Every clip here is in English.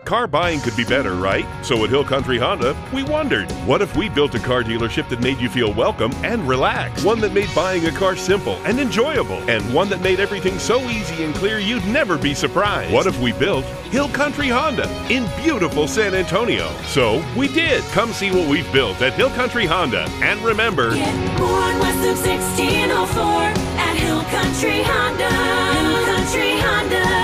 Car buying could be better, right? So at Hill Country Honda, we wondered, what if we built a car dealership that made you feel welcome and relaxed? One that made buying a car simple and enjoyable, and one that made everything so easy and clear you'd never be surprised. What if we built Hill Country Honda in beautiful San Antonio? So we did. Come see what we've built at Hill Country Honda. And remember, get more on west of 1604 at Hill Country Honda. HillCountryHonda.com.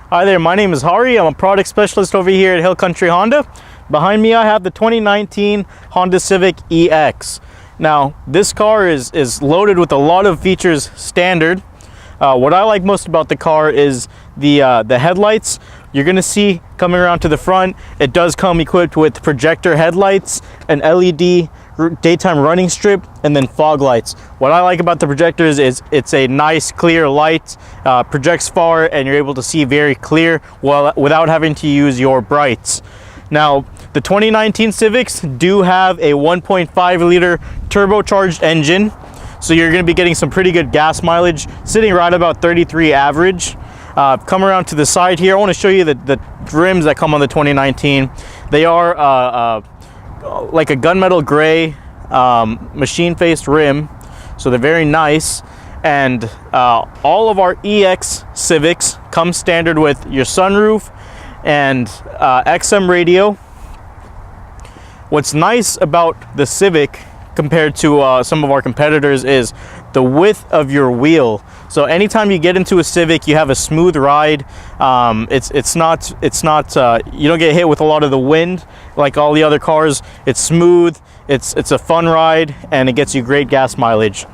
Hi there, my name is Hari. I'm a product specialist over here at Hill Country Honda. Behind me I have the 2019 Honda Civic EX. Now this car is loaded with a lot of features standard. What I like most about the car is the headlights. You're gonna see coming around to the front, it does come equipped with projector headlights, an LED daytime running strip, and then fog lights. What I like about the projectors is it's a nice clear light, projects far, and you're able to see very clear without having to use your brights. Now the 2019 Civics do have a 1.5 liter turbocharged engine, so you're going to be getting some pretty good gas mileage, sitting right about 33 average. Come around to the side here, I want to show you the rims that come on the 2019. They are like a gunmetal gray machine faced rim, so they're very nice. And all of our EX Civics come standard with your sunroof and XM radio. What's nice about the Civic compared to some of our competitors is the width of your wheel. So anytime you get into a Civic, you have a smooth ride. It's not you don't get hit with a lot of the wind like all the other cars. It's smooth, it's a fun ride, and it gets you great gas mileage.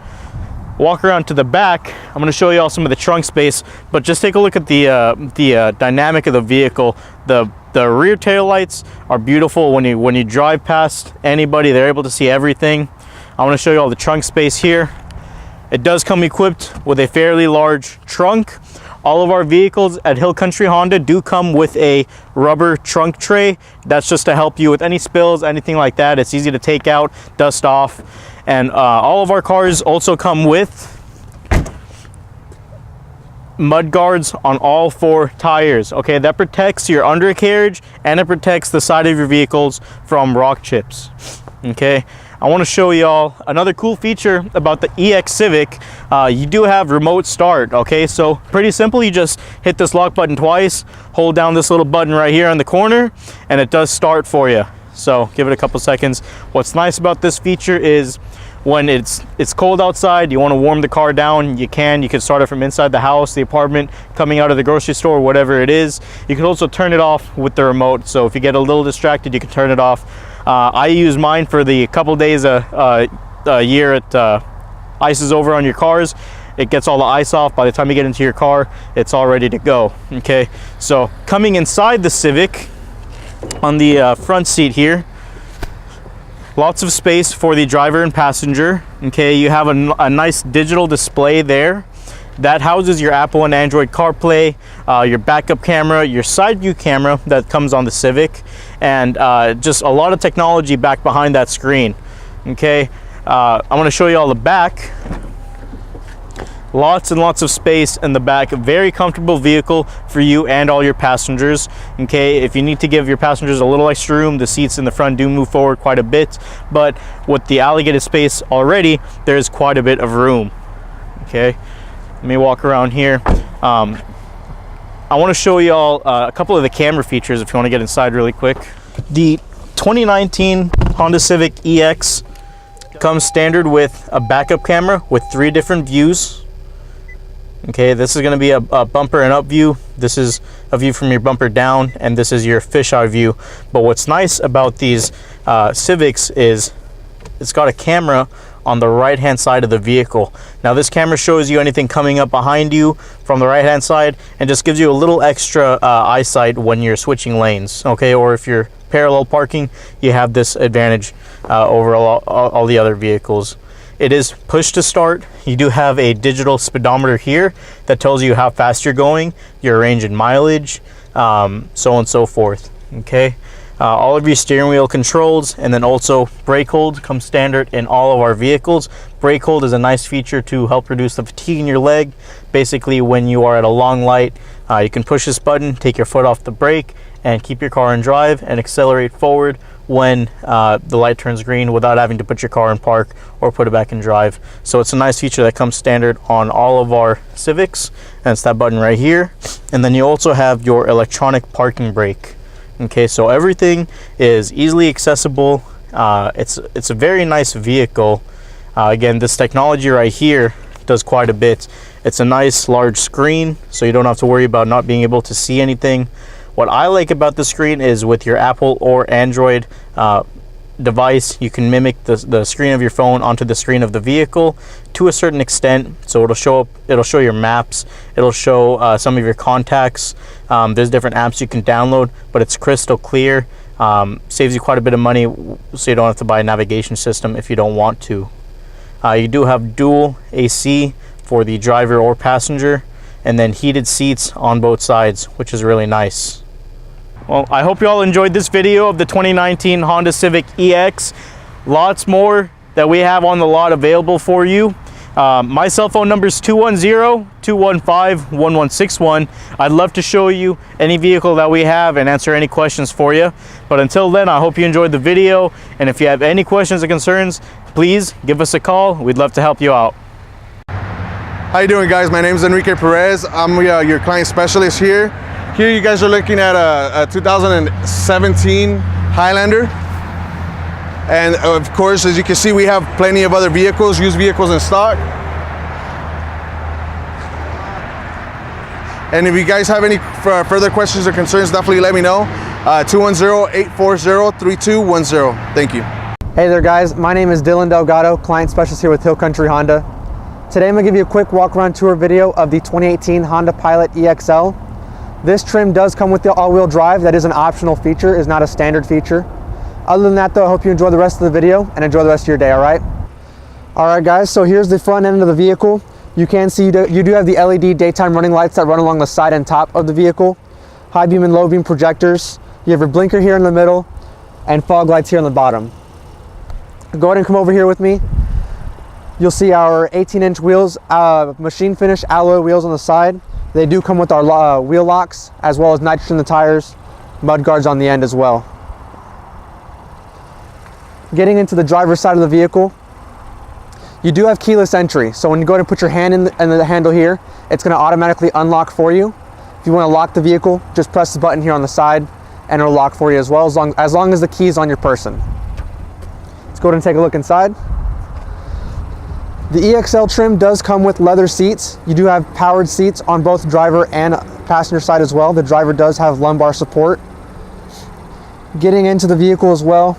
Walk around to the back. I'm going to show you all some of the trunk space, but just take a look at the dynamic of the vehicle. The rear tail lights are beautiful. When you drive past anybody, they're able to see everything. I want to show you all the trunk space here. It does come equipped with a fairly large trunk. All of our vehicles at Hill Country Honda do come with a rubber trunk tray. That's just to help you with any spills, anything like that. It's easy to take out, dust off. And all of our cars also come with mud guards on all 4 tires. Okay, that protects your undercarriage and it protects the side of your vehicles from rock chips. Okay, I want to show y'all another cool feature about the EX Civic. You do have remote start. Okay, so pretty simple. You just hit this lock button twice, hold down this little button right here on the corner, and it does start for you. So give it a couple seconds. What's nice about this feature is when it's cold outside, you want to warm the car down, you can start it from inside the house, the apartment, coming out of the grocery store, whatever it is. You can also turn it off with the remote, so if you get a little distracted, you can turn it off. I use mine for the couple days a year it ices over on your cars. It gets all the ice off. By the time you get into your car, it's all ready to go. Okay, so coming inside the Civic, on the front seat here, lots of space for the driver and passenger. Okay, you have a nice digital display there that houses your Apple and Android CarPlay, your backup camera, your side view camera that comes on the Civic, and just a lot of technology back behind that screen. Okay, I want to show you all the back. Lots and lots of space in the back. A very comfortable vehicle for you and all your passengers. Okay, if you need to give your passengers a little extra room, the seats in the front do move forward quite a bit, but with the allocated space already, there's quite a bit of room. Okay, let me walk around here. I want to show you all a couple of the camera features if you want to get inside really quick. The 2019 Honda Civic EX comes standard with a backup camera with 3 different views. Okay, this is going to be a bumper and up view. This is a view from your bumper down, and this is your fisheye view. But what's nice about these Civics is it's got a camera on the right hand side of the vehicle. Now this camera shows you anything coming up behind you from the right hand side and just gives you a little extra eyesight when you're switching lanes. Okay, or if you're parallel parking, you have this advantage over all the other vehicles. It is push to start. You do have a digital speedometer here that tells you how fast you're going, your range and mileage, so on and so forth. Okay, all of your steering wheel controls, and then also brake hold comes standard in all of our vehicles. Brake hold is a nice feature to help reduce the fatigue in your leg. Basically, when you are at a long light, You can push this button, take your foot off the brake, and keep your car in drive and accelerate forward when the light turns green without having to put your car in park or put it back in drive. So it's a nice feature that comes standard on all of our Civics, and it's that button right here. And then you also have your electronic parking brake. Okay, so everything is easily accessible. It's a very nice vehicle. Again, this technology right here does quite a bit. It's a nice large screen, so you don't have to worry about not being able to see anything. What I like about the screen is with your Apple or Android device, you can mimic the screen of your phone onto the screen of the vehicle to a certain extent. So it'll show your maps, it'll show some of your contacts. There's different apps you can download, but it's crystal clear. Saves you quite a bit of money, so you don't have to buy a navigation system if you don't want to. You do have dual AC for the driver or passenger, and then heated seats on both sides, which is really nice. Well, I hope you all enjoyed this video of the 2019 Honda Civic EX. Lots more that we have on the lot available for you. My cell phone number is 210-215-1161. I'd love to show you any vehicle that we have and answer any questions for you. But until then, I hope you enjoyed the video. And if you have any questions or concerns, please give us a call. We'd love to help you out. How you doing, guys? My name is Enrique Perez. I'm your client specialist here. Here you guys are looking at a 2017 Highlander. And of course, as you can see, we have plenty of other vehicles, used vehicles in stock. And if you guys have any further questions or concerns, definitely let me know. 210-840-3210. Thank you. Hey there, guys. My name is Dylan Delgado, client specialist here with Hill Country Honda. Today I'm going to give you a quick walk around tour video of the 2018 Honda Pilot EXL. This trim does come with the all-wheel drive. That is an optional feature, is not a standard feature. Other than that though, I hope you enjoy the rest of the video and enjoy the rest of your day, alright? Alright guys, so here's the front end of the vehicle. You can see you do have the LED daytime running lights that run along the side and top of the vehicle. High beam and low beam projectors. You have your blinker here in the middle and fog lights here on the bottom. Go ahead and come over here with me. You'll see our 18-inch wheels, machine finish alloy wheels on the side. They do come with our wheel locks, as well as nitrogen in the tires, mud guards on the end as well. Getting into the driver's side of the vehicle, you do have keyless entry. So when you go to put your hand in the handle here, it's going to automatically unlock for you. If you want to lock the vehicle, just press the button here on the side and it'll lock for you as well, as long as the key is on your person. Let's go ahead and take a look inside. The EXL trim does come with leather seats. You do have powered seats on both driver and passenger side as well. The driver does have lumbar support. Getting into the vehicle as well,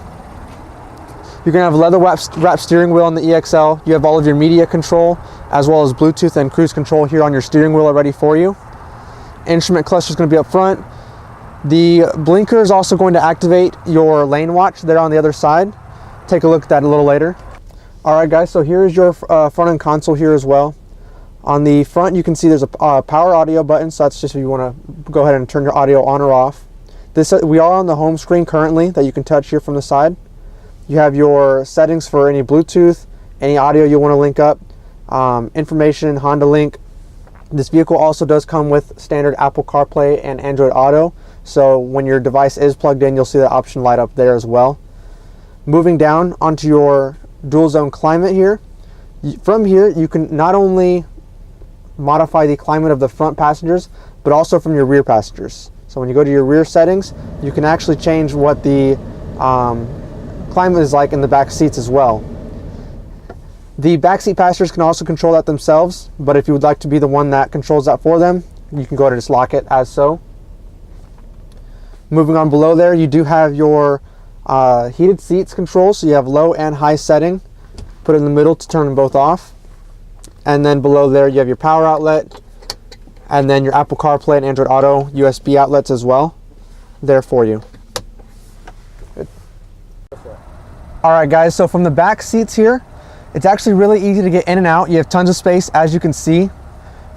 you're going to have a leather wrapped steering wheel on the EXL. You have all of your media control as well as Bluetooth and cruise control here on your steering wheel already for you. Instrument cluster is going to be up front. The blinker is also going to activate your lane watch there on the other side. Take a look at that a little later. Alright guys, so here's your front end console here as well. On the front you can see there's a power audio button, so that's just if you want to go ahead and turn your audio on or off. We are on the home screen currently that you can touch here from the side. You have your settings for any Bluetooth, any audio you want to link up, information, Honda Link. This vehicle also does come with standard Apple CarPlay and Android Auto, so when your device is plugged in you'll see that option light up there as well. Moving down onto your dual zone climate here. From here you can not only modify the climate of the front passengers but also from your rear passengers. So when you go to your rear settings you can actually change what the climate is like in the back seats as well. The backseat passengers can also control that themselves, but if you would like to be the one that controls that for them, you can go ahead and just lock it as so. Moving on below there, you do have your heated seats control, so you have low and high setting. Put it in the middle to turn them both off. And then below there you have your power outlet, and then your Apple CarPlay and Android Auto USB outlets as well there for you. Good. Alright guys, so from the back seats here, it's actually really easy to get in and out. You have tons of space, as you can see.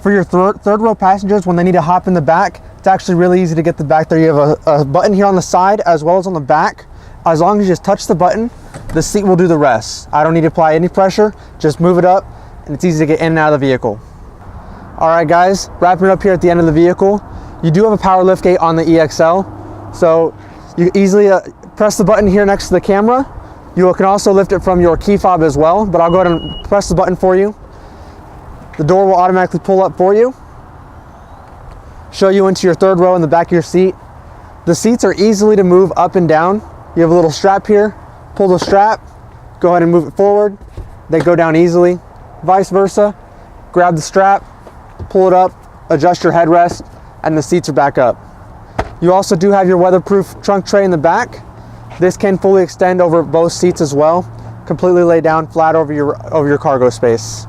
For your third row passengers, when they need to hop in the back, it's actually really easy to get the back there. You have a button here on the side as well as on the back. As long as you just touch the button, the seat will do the rest. I don't need to apply any pressure, just move it up and it's easy to get in and out of the vehicle. Alright guys, wrapping it up here at the end of the vehicle. You do have a power liftgate on the EXL, so you easily press the button here next to the camera. You can also lift it from your key fob as well, but I'll go ahead and press the button for you. The door will automatically pull up for you, show you into your third row in the back of your seat. The seats are easily to move up and down. You have a little strap here, pull the strap, go ahead and move it forward. They go down easily. Vice versa, grab the strap, pull it up, adjust your headrest, and the seats are back up. You also do have your weatherproof trunk tray in the back. This can fully extend over both seats as well, completely lay down flat over your cargo space.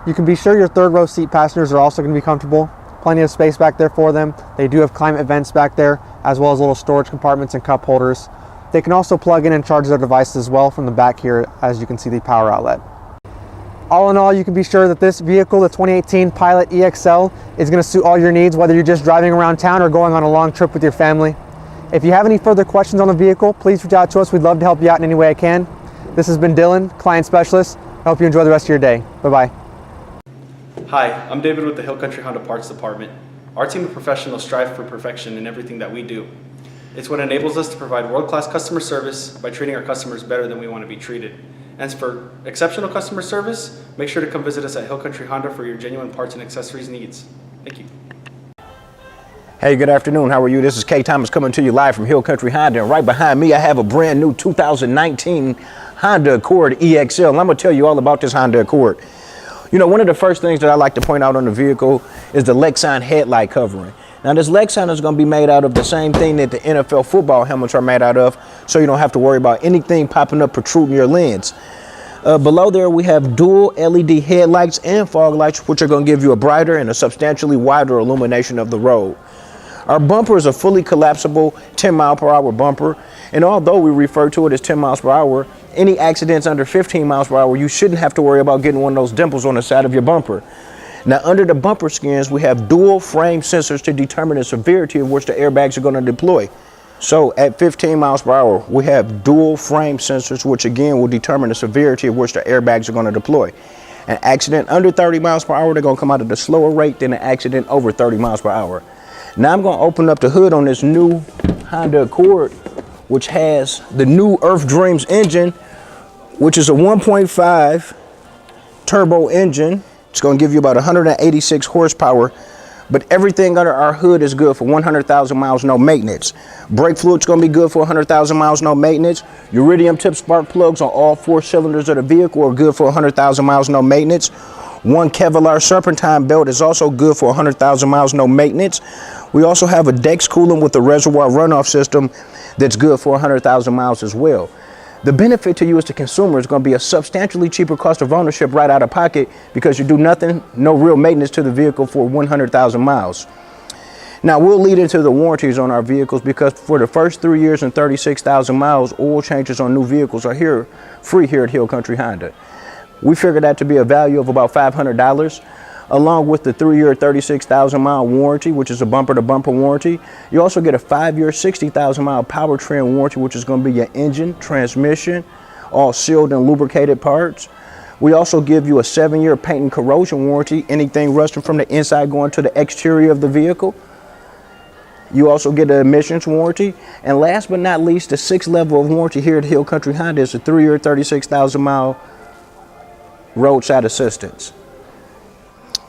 You can be sure your third row seat passengers are also going to be comfortable. Plenty of space back there for them. They do have climate vents back there, as well as little storage compartments and cup holders. They can also plug in and charge their devices as well from the back here, as you can see the power outlet. All in all, you can be sure that this vehicle, the 2018 Pilot EXL, is going to suit all your needs, whether you're just driving around town or going on a long trip with your family. If you have any further questions on the vehicle, please reach out to us. We'd love to help you out in any way I can. This has been Dylan, Client Specialist. I hope you enjoy the rest of your day. Bye-bye. Hi, I'm David with the Hill Country Honda Parts Department. Our team of professionals strive for perfection in everything that we do. It's what enables us to provide world-class customer service by treating our customers better than we want to be treated. As for exceptional customer service, make sure to come visit us at Hill Country Honda for your genuine parts and accessories needs. Thank you. Hey, good afternoon. How are you? This is K Thomas coming to you live from Hill Country Honda. And right behind me, I have a brand new 2019 Honda Accord EXL. And I'm going to tell you all about this Honda Accord. You know, one of the first things that I like to point out on the vehicle is the Lexan headlight covering. Now, this Lexan is going to be made out of the same thing that the NFL football helmets are made out of, so you don't have to worry about anything popping up protruding your lens. Below there, we have dual LED headlights and fog lights, which are going to give you a brighter and a substantially wider illumination of the road. Our bumper is a fully collapsible 10-mile-per-hour bumper, and although we refer to it as 10 miles per hour, any accidents under 15 miles per hour, you shouldn't have to worry about getting one of those dimples on the side of your bumper. Now, under the bumper skins, we have dual frame sensors to determine the severity of which the airbags are going to deploy. So at 15 miles per hour, we have dual frame sensors, which again will determine the severity of which the airbags are going to deploy. An accident under 30 miles per hour, they're going to come out at a slower rate than an accident over 30 miles per hour. Now I'm going to open up the hood on this new Honda Accord, which has the new Earth Dreams engine, which is a 1.5 turbo engine. It's going to give you about 186 horsepower, but everything under our hood is good for 100,000 miles, no maintenance. Brake fluid's going to be good for 100,000 miles, no maintenance. Iridium tip spark plugs on all 4 cylinders of the vehicle are good for 100,000 miles, no maintenance. One Kevlar serpentine belt is also good for 100,000 miles, no maintenance. We also have a Dex coolant with a reservoir runoff system that's good for 100,000 miles as well. The benefit to you as the consumer is going to be a substantially cheaper cost of ownership right out of pocket because you do nothing, no real maintenance to the vehicle for 100,000 miles. Now we'll lead into the warranties on our vehicles because for the first 3 years and 36,000 miles, oil changes on new vehicles are free here at Hill Country Honda. We figured that to be a value of about $500. Along with the 3-year 36,000 mile warranty, which is a bumper to bumper warranty. You also get a 5-year 60,000 mile powertrain warranty, which is going to be your engine, transmission, all sealed and lubricated parts. We also give you a 7-year paint and corrosion warranty, anything rusting from the inside going to the exterior of the vehicle. You also get an emissions warranty. And last but not least, the 6th level of warranty here at Hill Country Honda is a 3-year 36,000 mile roadside assistance.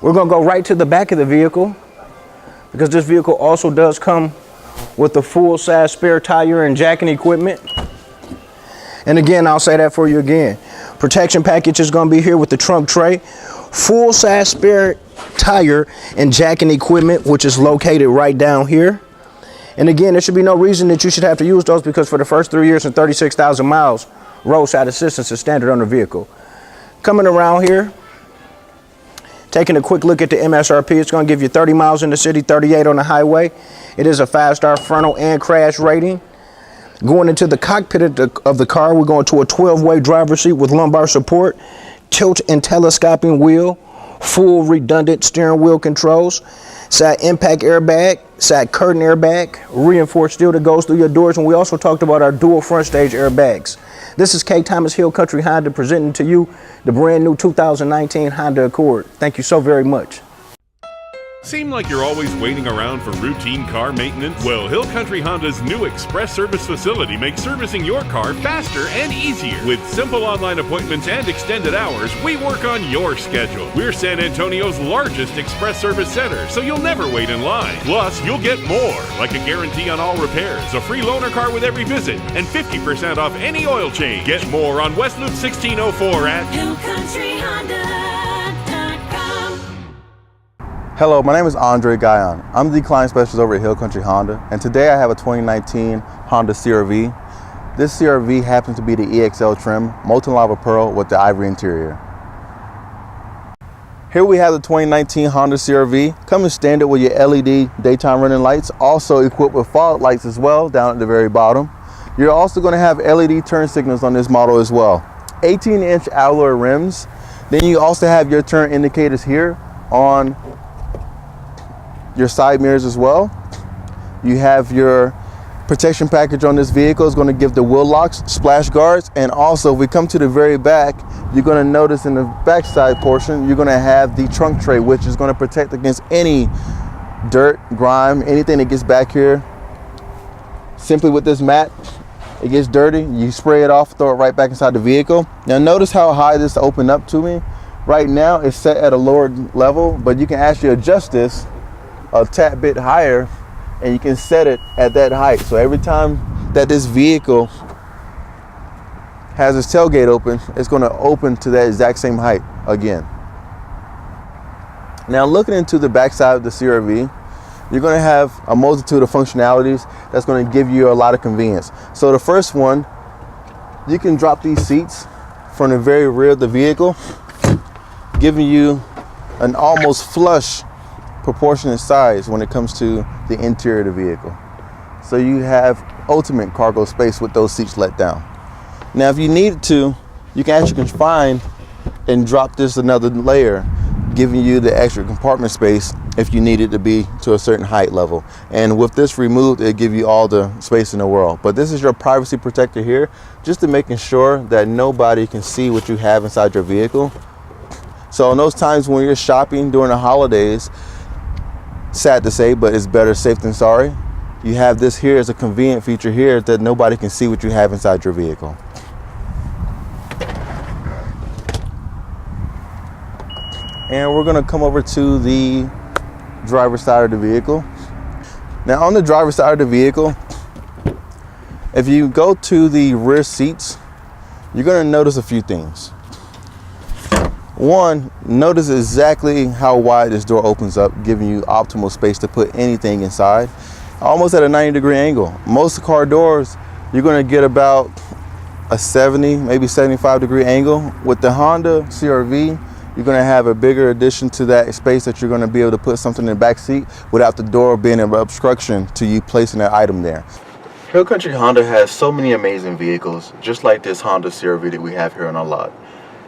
We're going to go right to the back of the vehicle because this vehicle also does come with a full-size spare tire and jacking equipment. And again, I'll say that for you again. Protection package is going to be here with the trunk tray, full-size spare tire and jacking equipment, which is located right down here. And again, there should be no reason that you should have to use those because for the first 3 years and 36,000 miles, roadside assistance is standard on the vehicle. Coming around here, taking a quick look at the MSRP, it's going to give you 30 miles in the city, 38 on the highway. It is a 5-star frontal and crash rating. Going into the cockpit of the car, we're going to a 12-way driver's seat with lumbar support, tilt and telescoping wheel, full redundant steering wheel controls, side impact airbag, side curtain airbag, reinforced steel that goes through your doors, and we also talked about our dual front stage airbags. This is K Thomas Hill Country Honda presenting to you the brand new 2019 Honda Accord. Thank you so very much. Seem like you're always waiting around for routine car maintenance? Well, Hill Country Honda's new express service facility makes servicing your car faster and easier. With simple online appointments and extended hours, we work on your schedule. We're San Antonio's largest express service center, so you'll never wait in line. Plus, you'll get more, like a guarantee on all repairs, a free loaner car with every visit, and 50% off any oil change. Get more on West Loop 1604 at HillCountryHonda.com. Hello, my name is Andre Guyon. I'm the client specialist over at Hill Country Honda, and today I have a 2019 Honda CR-V. This CR-V happens to be the EXL trim, molten lava pearl with the ivory interior. Here we have the 2019 Honda CR-V, coming standard with your LED daytime running lights, also equipped with fog lights as well down at the very bottom. You're also going to have LED turn signals on this model as well. 18-inch alloy rims. Then you also have your turn indicators here on your side mirrors as well. You have your protection package on this vehicle. It's going to give the wheel locks, splash guards, and also if we come to the very back, you're going to notice in the backside portion, you're going to have the trunk tray, which is going to protect against any dirt, grime, anything that gets back here. Simply with this mat, it gets dirty, you spray it off, throw it right back inside the vehicle. Now notice how high this opened up to me. Right now it's set at a lower level, but you can actually adjust this a tad bit higher and you can set it at that height. So every time that this vehicle has its tailgate open, it's going to open to that exact same height again. Now looking into the backside of the CR-V, you're going to have a multitude of functionalities that's going to give you a lot of convenience. So the first one, you can drop these seats from the very rear of the vehicle, giving you an almost flush proportionate size when it comes to the interior of the vehicle. So you have ultimate cargo space with those seats let down. Now if you need to, you can actually confine and drop this another layer, giving you the extra compartment space if you need it to be to a certain height level. And with this removed, it'll give you all the space in the world. But this is your privacy protector here, just to making sure that nobody can see what you have inside your vehicle. So in those times when you're shopping during the holidays, sad to say, but it's better safe than sorry, you have this here as a convenient feature here that nobody can see what you have inside your vehicle. And we're going to come over to the driver's side of the vehicle. Now on the driver's side of the vehicle, if you go to the rear seats, you're going to notice a few things. One, notice exactly how wide this door opens up, giving you optimal space to put anything inside, almost at a 90-degree angle. Most car doors, you're going to get about a 70, maybe 75-degree angle. With the Honda CR-V, you're going to have a bigger addition to that space that you're going to be able to put something in the back seat without the door being an obstruction to you placing that item there. Hill Country Honda has so many amazing vehicles, just like this Honda CR-V that we have here on our lot.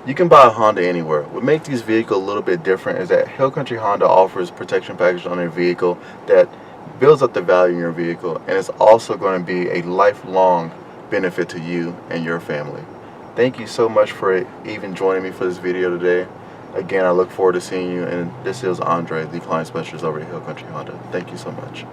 You can buy a Honda anywhere. What makes these vehicles a little bit different is that Hill Country Honda offers protection package on their vehicle that builds up the value in your vehicle, and it's also going to be a lifelong benefit to you and your family. Thank you so much for even joining me for this video today. Again, I look forward to seeing you, and this is Andre, the client specialist over at Hill Country Honda. Thank you so much.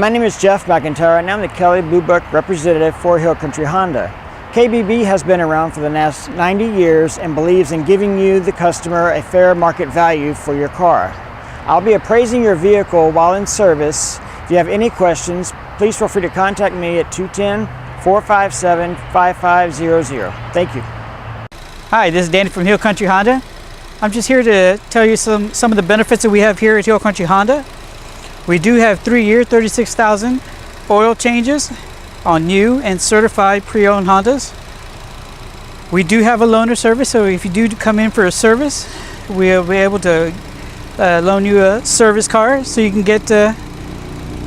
My name is Jeff McIntyre, and I'm the Kelley Blue Book representative for Hill Country Honda. KBB has been around for the last 90 years and believes in giving you, the customer, a fair market value for your car. I'll be appraising your vehicle while in service. If you have any questions, please feel free to contact me at 210-457-5500. Thank you. Hi, this is Danny from Hill Country Honda. I'm just here to tell you some of the benefits that we have here at Hill Country Honda. We do have 3-year, 36,000 oil changes on new and certified pre-owned Hondas. We do have a loaner service, so if you do come in for a service, we'll be able to loan you a service car so you can get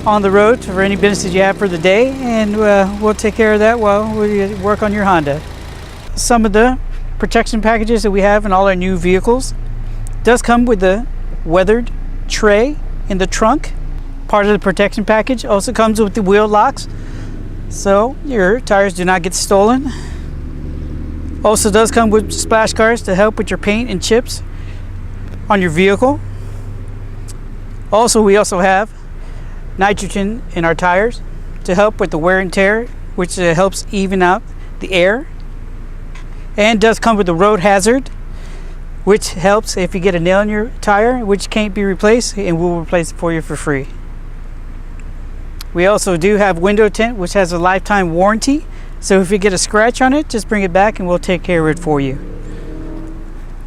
on the road for any business you have for the day, and we'll take care of that while we work on your Honda. Some of the protection packages that we have in all our new vehicles does come with the weathered tray in the trunk. Part of the protection package also comes with the wheel locks, so your tires do not get stolen. Also does come with splash guards to help with your paint and chips on your vehicle. Also, we also have nitrogen in our tires to help with the wear and tear, which helps even out the air, and does come with a road hazard, which helps if you get a nail in your tire, which can't be replaced, and we'll replace it for you for free. We also do have window tint, which has a lifetime warranty. So if you get a scratch on it, just bring it back and we'll take care of it for you.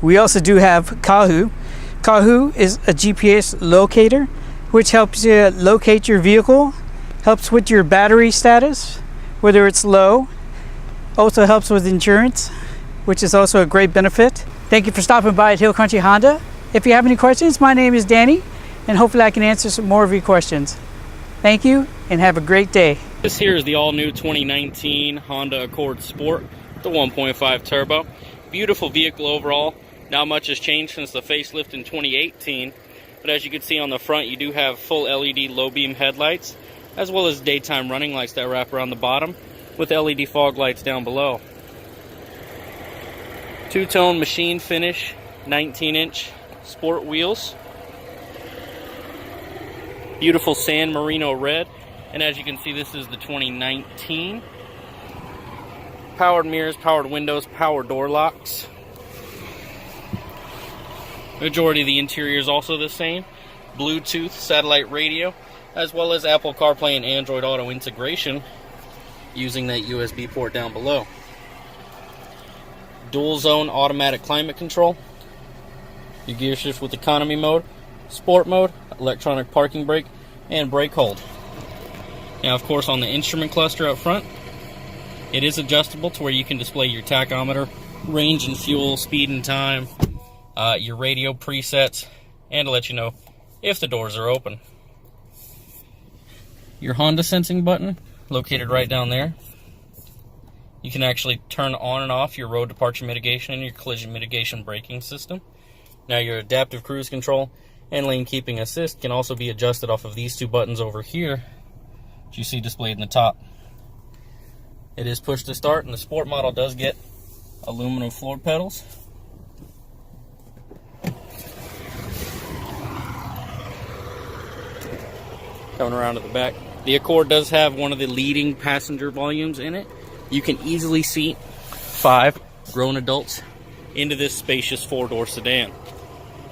We also do have Kahoo. Kahoo is a GPS locator, which helps you locate your vehicle, helps with your battery status, whether it's low. Also helps with insurance, which is also a great benefit. Thank you for stopping by at Hill Country Honda. If you have any questions, my name is Danny, and hopefully I can answer some more of your questions. Thank you, and have a great day. This here is the all-new 2019 Honda Accord Sport, the 1.5 turbo. Beautiful vehicle overall. Not much has changed since the facelift in 2018, but as you can see on the front, you do have full LED low-beam headlights, as well as daytime running lights that wrap around the bottom, with LED fog lights down below. Two-tone machine finish, 19-inch sport wheels. Beautiful sand merino red, and as you can see, this is the 2019. Powered mirrors, powered windows, power door locks. Majority of the interior is also the same. Bluetooth, satellite radio, as well as Apple CarPlay and Android Auto integration using that USB port down below. Dual zone automatic climate control. Your gear shift with economy mode, sport mode, electronic parking brake, and brake hold. Now, of course, on the instrument cluster up front, it is adjustable to where you can display your tachometer, range and fuel, speed and time, your radio presets, and to let you know if the doors are open. Your Honda sensing button, located right down there. You can actually turn on and off your road departure mitigation and your collision mitigation braking system. Now, your adaptive cruise control and lane keeping assist can also be adjusted off of these two buttons over here, which you see displayed in the top. It is push to start, and the sport model does get aluminum floor pedals. Coming around to the back, the Accord does have one of the leading passenger volumes in it. You can easily seat 5 grown adults into this spacious 4-door sedan.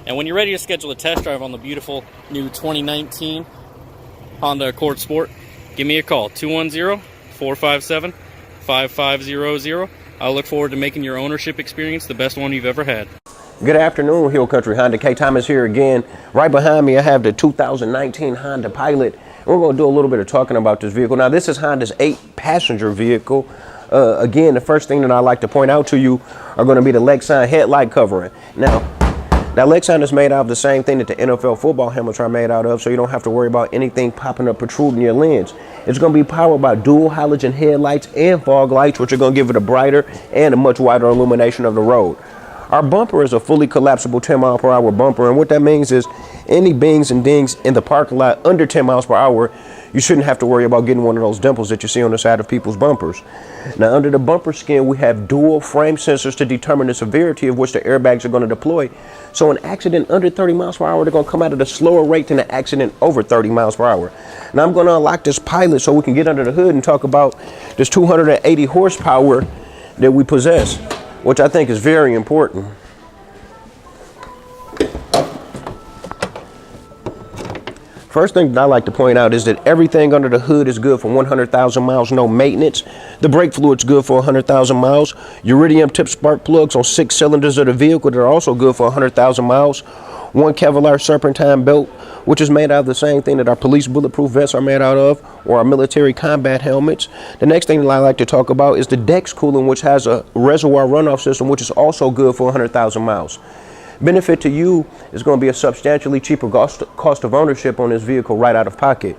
And when you're ready to schedule a test drive on the beautiful new 2019 Honda Accord Sport, give me a call, 210-457-5500. I look forward to making your ownership experience the best one you've ever had. Good afternoon, Hill Country Honda. K. Thomas here again. Right behind me, I have the 2019 Honda Pilot. We're going to do a little bit of talking about this vehicle. Now, this is Honda's 8-passenger vehicle. Again, the first thing that I like to point out to you are going to be the Lexan headlight covering. Now, Lexan is made out of the same thing that the NFL football helmets are made out of, so you don't have to worry about anything popping up, protruding your lens. It's going to be powered by dual halogen headlights and fog lights, which are going to give it a brighter and a much wider illumination of the road. Our bumper is a fully collapsible 10 mile per hour bumper, and what that means is any bings and dings in the parking lot under 10 miles per hour, you shouldn't have to worry about getting one of those dimples that you see on the side of people's bumpers. Now, under the bumper skin, we have dual frame sensors to determine the severity of which the airbags are going to deploy. So an accident under 30 miles per hour, they're going to come out at a slower rate than an accident over 30 miles per hour. Now, I'm going to unlock this Pilot so we can get under the hood and talk about this 280 horsepower that we possess, which I think is very important. First thing that I like to point out is that everything under the hood is good for 100,000 miles, no maintenance. The brake fluid's good for 100,000 miles. Iridium tip spark plugs on 6 cylinders of the vehicle that are also good for 100,000 miles. 1 Kevlar serpentine belt, which is made out of the same thing that our police bulletproof vests are made out of, or our military combat helmets. The next thing that I like to talk about is the Dex cooling, which has a reservoir runoff system, which is also good for 100,000 miles. Benefit to you is going to be a substantially cheaper cost of ownership on this vehicle right out of pocket.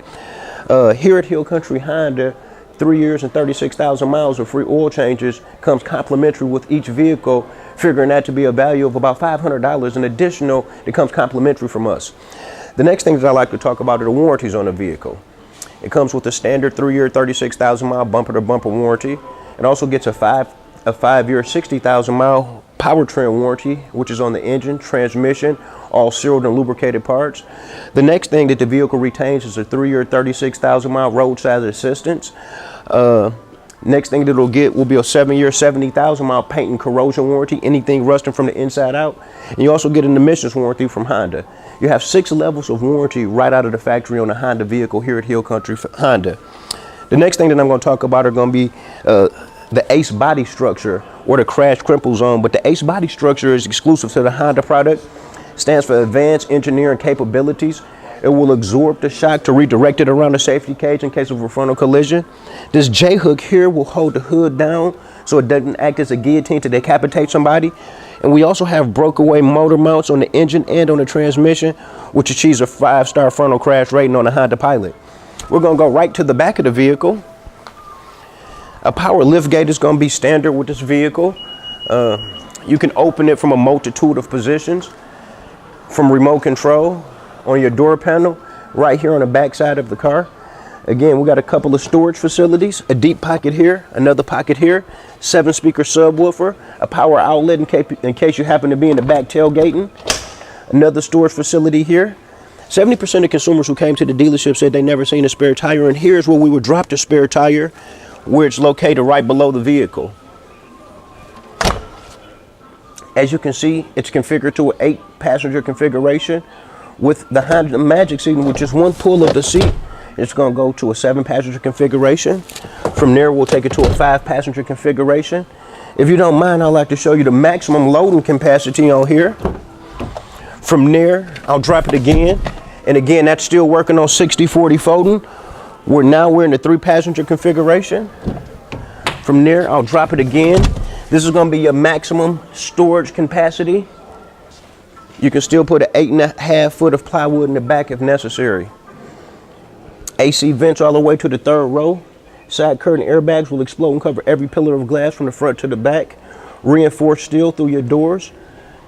Here at Hill Country Honda, 3 years and 36,000 miles of free oil changes comes complimentary with each vehicle, figuring that to be a value of about $500. An additional that comes complimentary from us. The next thing that I like to talk about are the warranties on the vehicle. It comes with a standard 3-year, 36,000 mile bumper-to-bumper warranty. It also gets a 5-year, 60,000 mile powertrain warranty, which is on the engine, transmission, all sealed and lubricated parts. The next thing that the vehicle retains is a 3-year, 36,000-mile roadside assistance. Next thing that it'll get will be a 7-year, 70,000-mile paint and corrosion warranty, anything rusting from the inside out. And you also get an emissions warranty from Honda. You have 6 levels of warranty right out of the factory on a Honda vehicle here at Hill Country Honda. The next thing that I'm going to talk about are going to be the ACE body structure, or the crash crumple zone. But the ACE body structure is exclusive to the Honda product. Stands for Advanced Engineering Capabilities. It will absorb the shock to redirect it around the safety cage in case of a frontal collision. This J-hook here will hold the hood down so it doesn't act as a guillotine to decapitate somebody. And we also have breakaway motor mounts on the engine and on the transmission, which achieves a 5-star frontal crash rating on the Honda Pilot. We're going to go right to the back of the vehicle. A power lift gate is going to be standard with this vehicle. You can open it from a multitude of positions, from remote control, on your door panel, right here on the back side of the car. Again, we got a couple of storage facilities, a deep pocket here, another pocket here, 7-speaker subwoofer, a power outlet in case you happen to be in the back tailgating, another storage facility here. 70% of consumers who came to the dealership said they never seen a spare tire, and here's where we would drop the spare tire, where it's located right below the vehicle. As you can see, it's configured to an 8-passenger configuration. With the Honda Magic Seat, with just one pull of the seat, it's going to go to a 7-passenger configuration. From there, we'll take it to a 5-passenger configuration. If you don't mind, I'd like to show you the maximum loading capacity on here. From there, I'll drop it again. And again, that's still working on 60/40 folding. We're in the 3-passenger configuration. From there, I'll drop it again. This is going to be your maximum storage capacity. You can still put an 8.5 foot of plywood in the back if necessary. AC vents all the way to the 3rd row. Side curtain airbags will explode and cover every pillar of glass from the front to the back. Reinforced steel through your doors.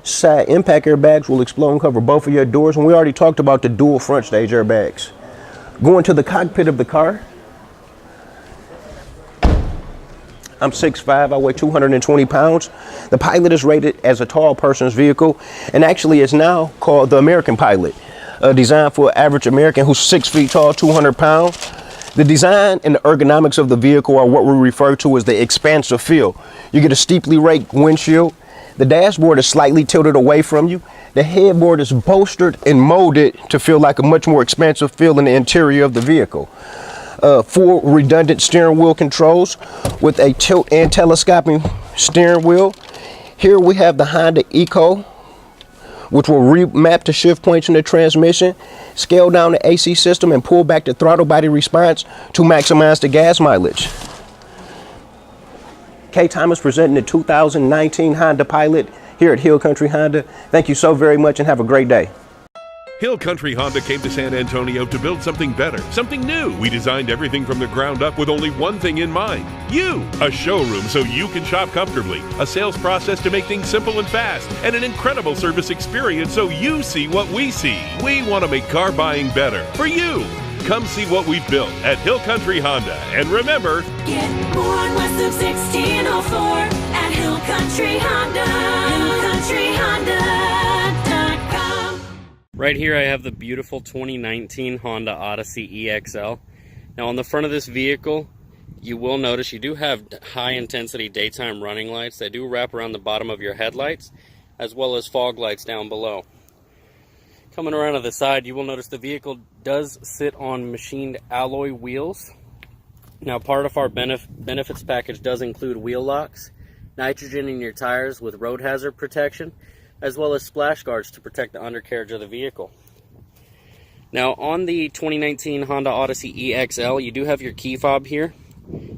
Side impact airbags will explode and cover both of your doors. And we already talked about the dual front stage airbags. Going to the cockpit of the car. I'm 6'5", I weigh 220 pounds. The Pilot is rated as a tall person's vehicle, and actually is now called the American Pilot, designed for an average American who's 6 feet tall, 200 pounds. The design and the ergonomics of the vehicle are what we refer to as the expansive feel. You get a steeply raked windshield. The dashboard is slightly tilted away from you. The headboard is bolstered and molded to feel like a much more expansive feel in the interior of the vehicle. 4 redundant steering wheel controls with a tilt and telescoping steering wheel. Here we have the Honda Eco, which will remap the shift points in the transmission, scale down the AC system, and pull back the throttle body response to maximize the gas mileage. K. Thomas presenting the 2019 Honda Pilot here at Hill Country Honda. Thank you so very much and have a great day. Hill Country Honda came to San Antonio to build something better, something new. We designed everything from the ground up with only one thing in mind: you. A showroom so you can shop comfortably, a sales process to make things simple and fast, and an incredible service experience so you see what we see. We want to make car buying better for you. Come see what we've built at Hill Country Honda. And remember, Get more on west of 1604 at Hill Country Honda. HillCountryHonda.com. Right here I have the beautiful 2019 Honda Odyssey EXL. Now on the front of this vehicle, you will notice you do have high intensity daytime running lights that do wrap around the bottom of your headlights, as well as fog lights down below. Coming around to the side, you will notice the vehicle does sit on machined alloy wheels. Now part of our benefits package does include wheel locks, nitrogen in your tires with road hazard protection, as well as splash guards to protect the undercarriage of the vehicle. Now on the 2019 Honda Odyssey EXL, you do have your key fob here.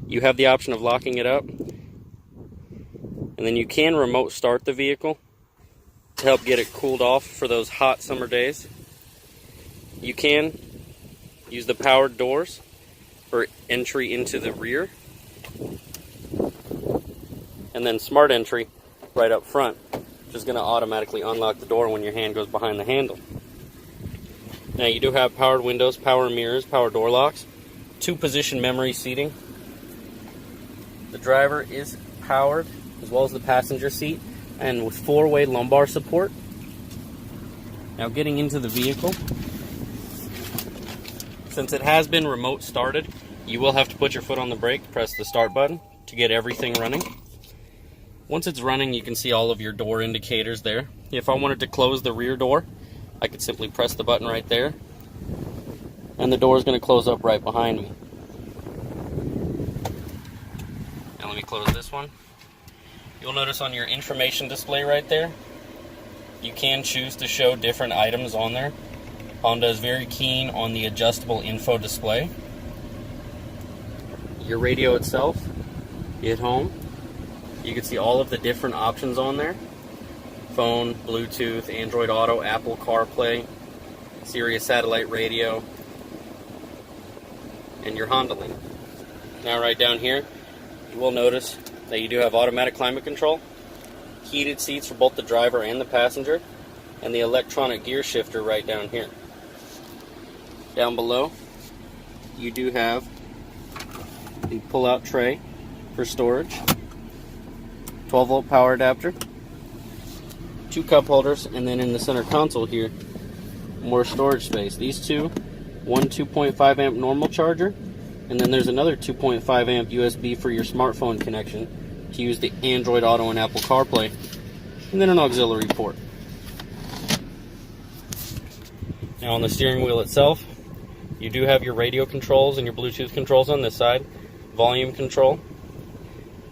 You have the option of locking it up, and then you can remote start the vehicle to help get it cooled off for those hot summer days. You can use the powered doors for entry into the rear, and then smart entry right up front, which is going to automatically unlock the door when your hand goes behind the handle. Now you do have powered windows, power mirrors, power door locks, 2-position memory seating. The driver is powered, as well as the passenger seat, and with 4-way lumbar support. Now getting into the vehicle, since it has been remote started, you will have to put your foot on the brake, press the start button to get everything running. Once it's running, you can see all of your door indicators there. If I wanted to close the rear door, I could simply press the button right there, and the door is going to close up right behind me. Now let me close this one. You'll notice on your information display right there, you can choose to show different items on there. Honda is very keen on the adjustable info display. Your radio itself, you hit home, you can see all of the different options on there. Phone, Bluetooth, Android Auto, Apple CarPlay, Sirius satellite radio, and your Honda Link. Now right down here, you will notice that you do have automatic climate control, heated seats for both the driver and the passenger, and the electronic gear shifter right down here. Down below, you do have the pull-out tray for storage, 12-volt power adapter, 2 cup holders, and then in the center console here, more storage space. These two, one 2.5 amp normal charger, and then there's another 2.5 amp USB for your smartphone connection to use the Android Auto and Apple CarPlay, and then an auxiliary port. Now on the steering wheel itself, you do have your radio controls and your Bluetooth controls on this side, volume control,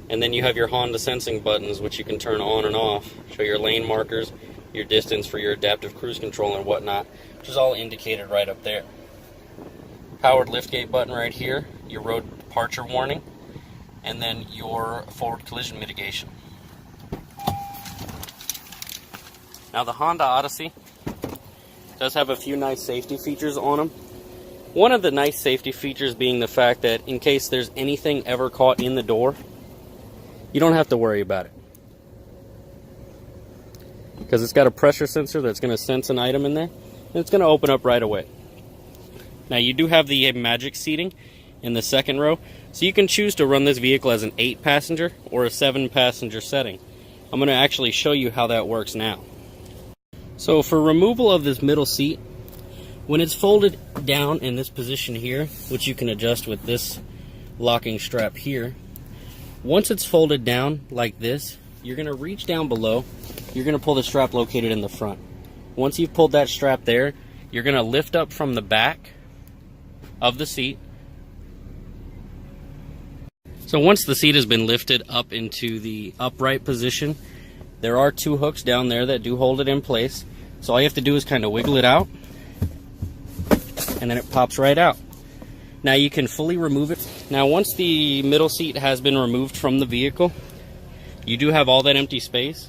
and then you have your Honda sensing buttons, which you can turn on and off, show your lane markers, your distance for your adaptive cruise control and whatnot, which is all indicated right up there. Powered liftgate button right here, your road departure warning, and then your forward collision mitigation. Now the Honda Odyssey does have a few nice safety features on them. One of the nice safety features being the fact that in case there's anything ever caught in the door, you don't have to worry about it, because it's got a pressure sensor that's going to sense an item in there, and it's going to open up right away. Now you do have the Magic seating in the second row, so you can choose to run this vehicle as an 8-passenger or a 7-passenger setting. I'm going to actually show you how that works now. So for removal of this middle seat, when it's folded down in this position here, which you can adjust with this locking strap here, once it's folded down like this, you're going to reach down below, you're going to pull the strap located in the front. Once you've pulled that strap there, you're going to lift up from the back of the seat. So once the seat has been lifted up into the upright position, there are 2 hooks down there that do hold it in place. So all you have to do is kind of wiggle it out, and then it pops right out. Now you can fully remove it. Now once the middle seat has been removed from the vehicle, you do have all that empty space.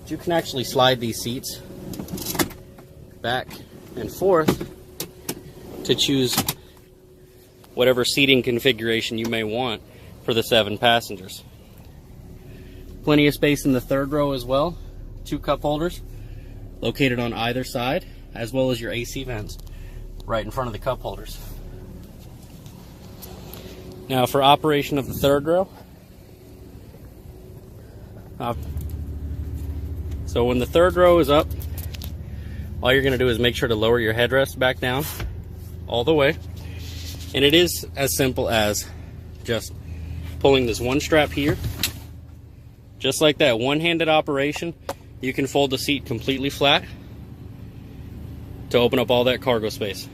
You can actually slide these seats back and forth to choose whatever seating configuration you may want for the 7 passengers. Plenty of space in the third row as well. 2 cup holders located on either side, as well as your AC vents right in front of the cup holders. Now for operation of the third row, so when the third row is up, all you're going to do is make sure to lower your headrest back down all the way, and it is as simple as just pulling this one strap here, just like that. One-handed operation. You can fold the seat completely flat to open up all that cargo space.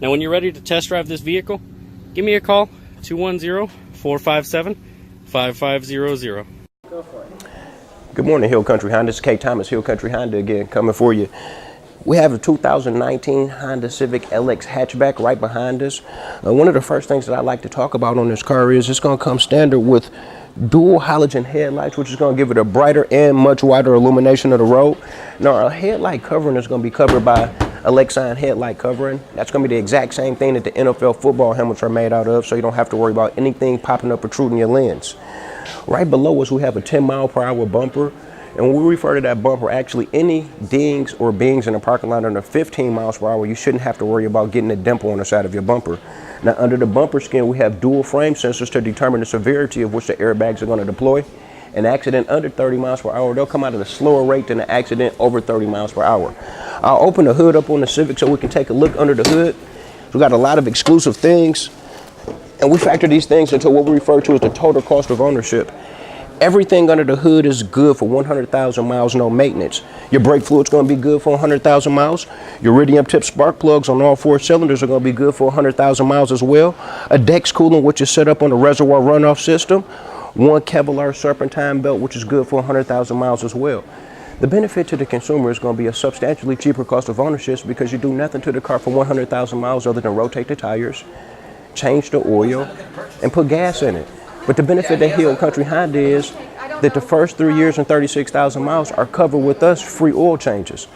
Now when you're ready to test drive this vehicle, give me a call, 210-457-5500. Go for it. Good morning, Hill Country Honda. This is K. Thomas, Hill Country Honda again, coming for you. We have a 2019 Honda Civic LX hatchback right behind us. One of the first things that I like to talk about on this car is it's going to come standard with dual halogen headlights, which is going to give it a brighter and much wider illumination of the road. Now our headlight covering is going to be covered by a Lexan headlight covering. That's going to be the exact same thing that the NFL football helmets are made out of, so you don't have to worry about anything popping up protruding your lens. Right below us we have a 10-mile-per-hour bumper, and when we refer to that bumper, actually any dings or bings in the parking lot under 15 miles per hour, you shouldn't have to worry about getting a dimple on the side of your bumper. Now under the bumper skin we have dual frame sensors to determine the severity of which the airbags are going to deploy. An accident under 30 miles per hour, they'll come out at a slower rate than an accident over 30 miles per hour. I'll open the hood up on the Civic so we can take a look under the hood. We got a lot of exclusive things, and we factor these things into what we refer to as the total cost of ownership. Everything under the hood is good for 100,000 miles, no maintenance. Your brake fluid's going to be good for 100,000 miles. Your iridium tip spark plugs on all 4 cylinders are going to be good for 100,000 miles as well. A Dex coolant, which is set up on the reservoir runoff system. 1 Kevlar serpentine belt, which is good for 100,000 miles as well. The benefit to the consumer is going to be a substantially cheaper cost of ownership because you do nothing to the car for 100,000 miles other than rotate the tires, change the oil, and put gas in it. But the benefit of Hill Country Honda is that the first 3 years and 36,000 miles are covered with us free oil changes.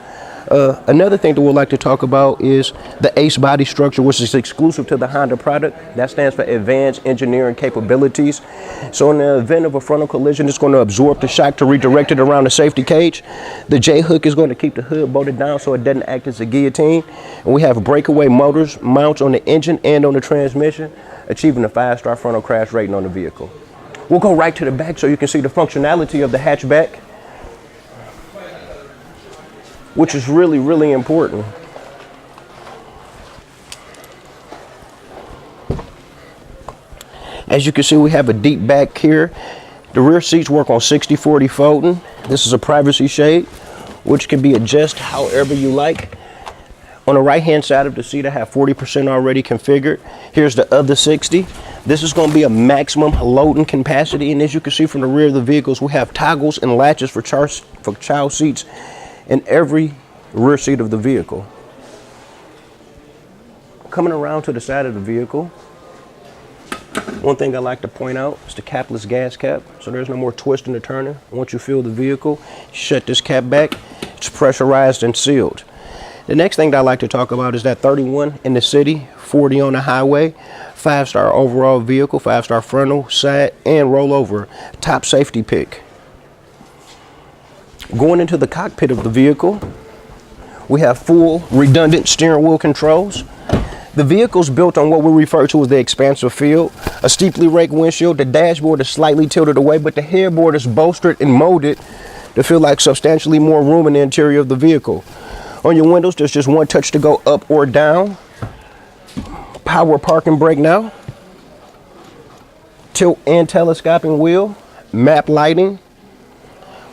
Another thing that we'd like to talk about is the ACE body structure, which is exclusive to the Honda product. That stands for Advanced Engineering Capabilities. So in the event of a frontal collision, it's going to absorb the shock to redirect it around the safety cage. The J-hook is going to keep the hood bolted down so it doesn't act as a guillotine. And we have breakaway motors mounts on the engine and on the transmission, achieving a 5-star frontal crash rating on the vehicle. We'll go right to the back so you can see the functionality of the hatchback, which is really, really important. As you can see, we have a deep back here. The rear seats work on 60/40 folding. This is a privacy shade, which can be adjusted however you like. On the right-hand side of the seat, I have 40% already configured. Here's the other 60. This is going to be a maximum loading capacity, and as you can see from the rear of the vehicles, we have toggles and latches for child seats in every rear seat of the vehicle. Coming around to the side of the vehicle, one thing I like to point out is the capless gas cap, so there's no more twisting or turning. Once you fill the vehicle, shut this cap back, it's pressurized and sealed. The next thing that I like to talk about is that 31 in the city, 40 on the highway, 5-star overall vehicle, 5-star frontal, side, and rollover. Top safety pick. Going into the cockpit of the vehicle, we have full redundant steering wheel controls. The vehicle's built on what we refer to as the expansive field, a steeply raked windshield. The dashboard is slightly tilted away, but the headboard is bolstered and molded to feel like substantially more room in the interior of the vehicle. On your windows, there's just one touch to go up or down. Power parking brake now. Tilt and telescoping wheel. Map lighting.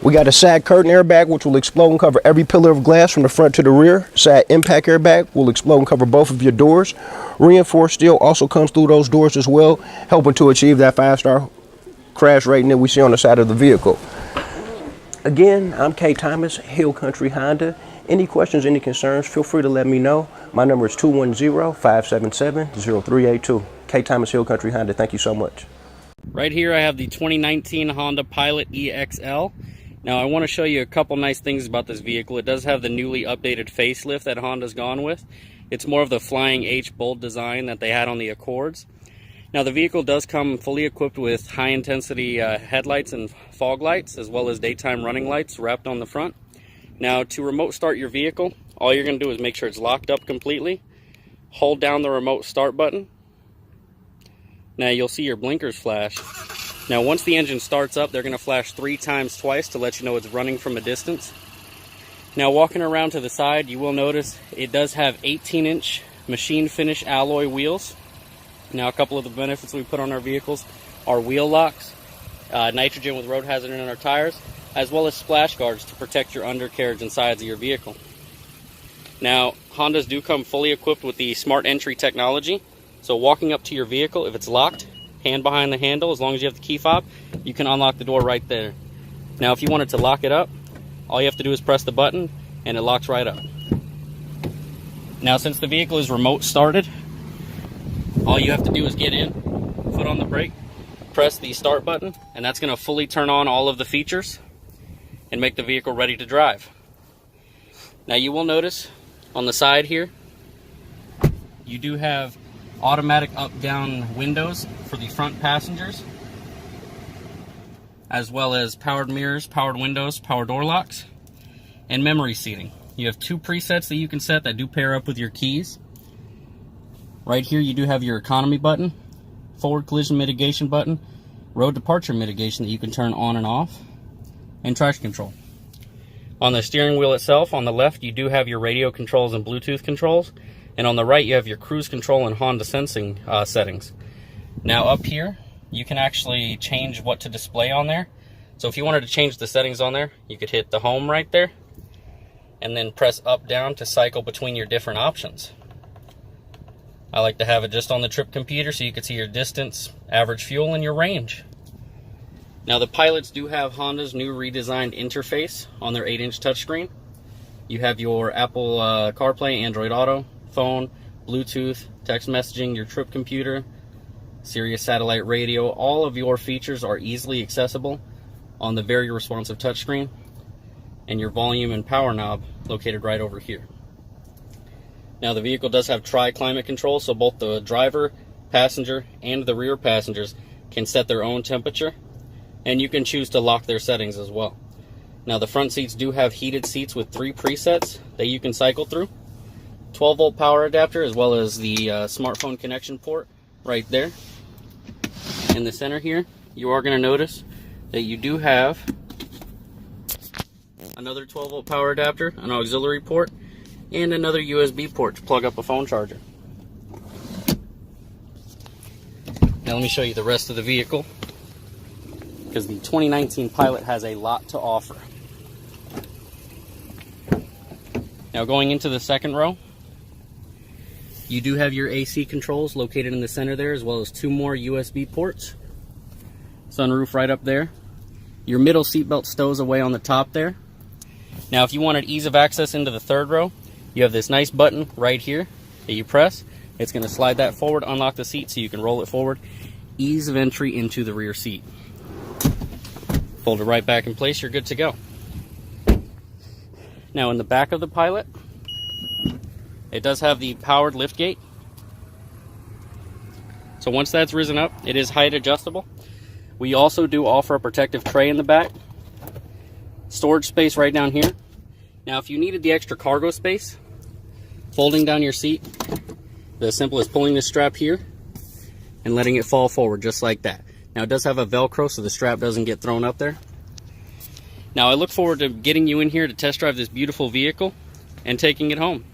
We got a side curtain airbag, which will explode and cover every pillar of glass from the front to the rear. Side impact airbag will explode and cover both of your doors. Reinforced steel also comes through those doors as well, helping to achieve that 5-star crash rating that we see on the side of the vehicle. Again, I'm K. Thomas, Hill Country Honda. Any questions, any concerns, feel free to let me know. My number is 210-577-0382. K. Thomas, Hill Country Honda. Thank you so much. Right here I have the 2019 Honda Pilot EXL. Now I want to show you a couple nice things about this vehicle. It does have the newly updated facelift that Honda's gone with. It's more of the Flying H bold design that they had on the Accords. Now the vehicle does come fully equipped with high intensity headlights and fog lights, as well as daytime running lights wrapped on the front. Now to remote start your vehicle, all you're going to do is make sure it's locked up completely. Hold down the remote start button. Now you'll see your blinkers flash. Now once the engine starts up, they're going to flash 3 times twice to let you know it's running from a distance. Now walking around to the side, you will notice it does have 18-inch machine finish alloy wheels. Now a couple of the benefits we put on our vehicles are wheel locks, nitrogen with road hazard in our tires, as well as splash guards to protect your undercarriage and sides of your vehicle. Now, Hondas do come fully equipped with the Smart Entry technology. So walking up to your vehicle, if it's locked, hand behind the handle, as long as you have the key fob, you can unlock the door right there. Now, if you wanted to lock it up, all you have to do is press the button and it locks right up. Now, since the vehicle is remote started, all you have to do is get in, foot on the brake, press the start button, and that's going to fully turn on all of the features and make the vehicle ready to drive. Now you will notice on the side here, you do have automatic up-down windows for the front passengers, as well as powered mirrors, powered windows, power door locks, and memory seating. You have 2 presets that you can set that do pair up with your keys. Right here you do have your economy button, forward collision mitigation button, road departure mitigation that you can turn on and off, and traction control. On the steering wheel itself, on the left, you do have your radio controls and Bluetooth controls, and on the right, you have your cruise control and Honda sensing settings. Now up here, you can actually change what to display on there. So if you wanted to change the settings on there, you could hit the home right there, and then press up down to cycle between your different options. I like to have it just on the trip computer so you can see your distance, average fuel, and your range. Now the Pilots do have Honda's new redesigned interface on their 8-inch touchscreen. You have your Apple CarPlay, Android Auto, phone, Bluetooth, text messaging, your trip computer, Sirius satellite radio. All of your features are easily accessible on the very responsive touchscreen, and your volume and power knob located right over here. Now the vehicle does have tri-climate control, so both the driver, passenger, and the rear passengers can set their own temperature, and you can choose to lock their settings as well. Now the front seats do have heated seats with 3 presets that you can cycle through. 12-volt power adapter, as well as the smartphone connection port right there. In the center here, you are going to notice that you do have another 12-volt power adapter, an auxiliary port, and another USB port to plug up a phone charger. Now let me show you the rest of the vehicle, because the 2019 Pilot has a lot to offer. Now going into the second row, you do have your AC controls located in the center there, as well as 2 more USB ports. Sunroof right up there. Your middle seatbelt stows away on the top there. Now if you wanted ease of access into the third row, you have this nice button right here that you press. It's going to slide that forward, unlock the seat so you can roll it forward. Ease of entry into the rear seat. Fold it right back in place, you're good to go. Now in the back of the Pilot, it does have the powered liftgate. So once that's risen up, it is height adjustable. We also do offer a protective tray in the back. Storage space right down here. Now if you needed the extra cargo space, folding down your seat, the simple as pulling this strap here and letting it fall forward just like that. Now it does have a Velcro so the strap doesn't get thrown up there. Now I look forward to getting you in here to test drive this beautiful vehicle and taking it home.